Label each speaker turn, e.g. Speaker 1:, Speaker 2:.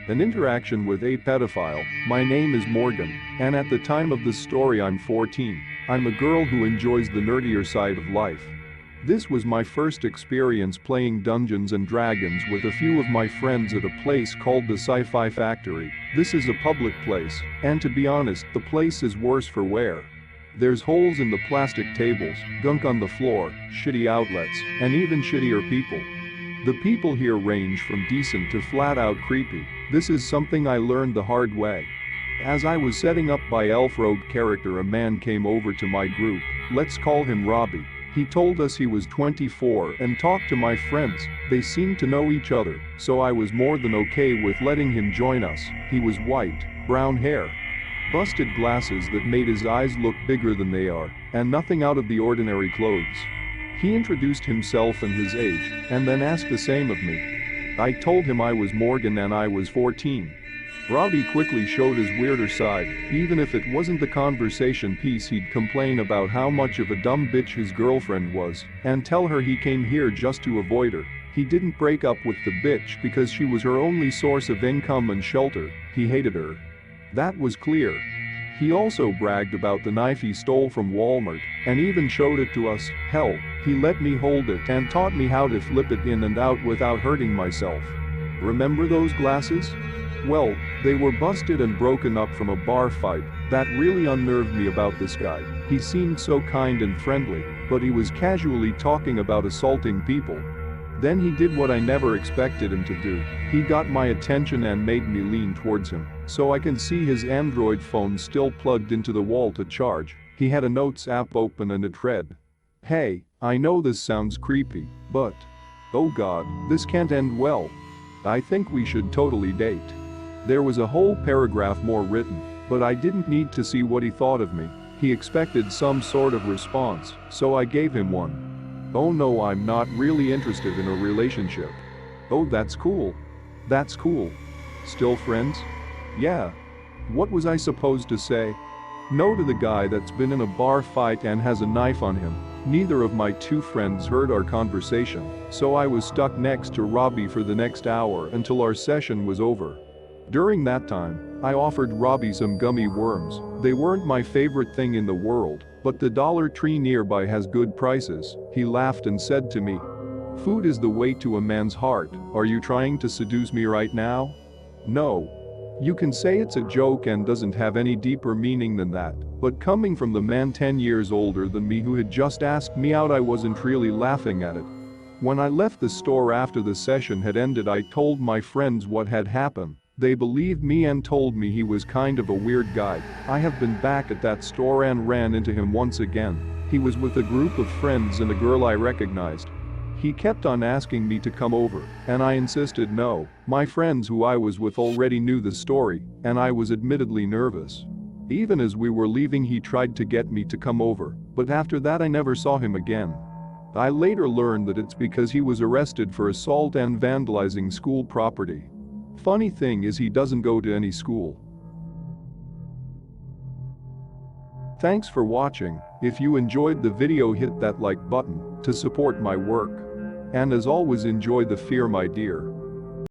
Speaker 1: An interaction with a pedophile. My name is Morgan, and at the time of this story I'm 14. I'm a girl who enjoys the nerdier side of life. This was my first experience playing Dungeons and Dragons with a few of my friends at a place called the Sci-Fi Factory. This is a public place, and to be honest, the place is worse for wear. There's holes in the plastic tables, gunk on the floor, shitty outlets, and even shittier people. The people here range from decent to flat-out creepy. This is something I learned the hard way. As I was setting up my elf rogue character, a man came over to my group. Let's call him Robbie. He told us he was 24 and talked to my friends. They seemed to know each other, so I was more than okay with letting him join us. He was white, brown hair, busted glasses that made his eyes look bigger than they are, and nothing out of the ordinary clothes. He introduced himself and his age, and then asked the same of me. I told him I was Morgan and I was 14. Robbie quickly showed his weirder side. Even if it wasn't the conversation piece, he'd complain about how much of a dumb bitch his girlfriend was, and tell her he came here just to avoid her. He didn't break up with the bitch because she was her only source of income and shelter. He hated her. That was clear. He also bragged about the knife he stole from Walmart, and even showed it to us. Hell, he let me hold it and taught me how to flip it in and out without hurting myself. Remember those glasses? Well, they were busted and broken up from a bar fight. That really unnerved me about this guy. He seemed so kind and friendly, but he was casually talking about assaulting people. Then he did what I never expected him to do. He got my attention and made me lean towards him, so I can see his Android phone still plugged into the wall to charge. He had a notes app open and it read, "Hey, I know this sounds creepy, but oh god, this can't end well. I think we should totally date." There was a whole paragraph more written, but I didn't need to see what he thought of me. He expected some sort of response, so I gave him one. "Oh no, I'm not really interested in a relationship." "Oh, that's cool. That's cool. Still friends?" "Yeah." What was I supposed to say? No to the guy that's been in a bar fight and has a knife on him. Neither of my two friends heard our conversation, so I was stuck next to Robbie for the next hour until our session was over. During that time, I offered Robbie some gummy worms. They weren't my favorite thing in the world, but the Dollar Tree nearby has good prices. He laughed and said to me, "Food is the way to a man's heart. Are you trying to seduce me right now?" No. You can say it's a joke and doesn't have any deeper meaning than that, but coming from the man 10 years older than me who had just asked me out, I wasn't really laughing at it. When I left the store after the session had ended, I told my friends what had happened. They believed me and told me he was kind of a weird guy. I have been back at that store and ran into him once again. He was with a group of friends and a girl I recognized. He kept on asking me to come over, and I insisted no. My friends who I was with already knew the story, and I was admittedly nervous. Even as we were leaving, he tried to get me to come over, but after that I never saw him again. I later learned that it's because he was arrested for assault and vandalizing school property. Funny thing is, he doesn't go to any school. Thanks for watching. If you enjoyed the video, hit that like button to support my work. And as always, enjoy the fear, my dear.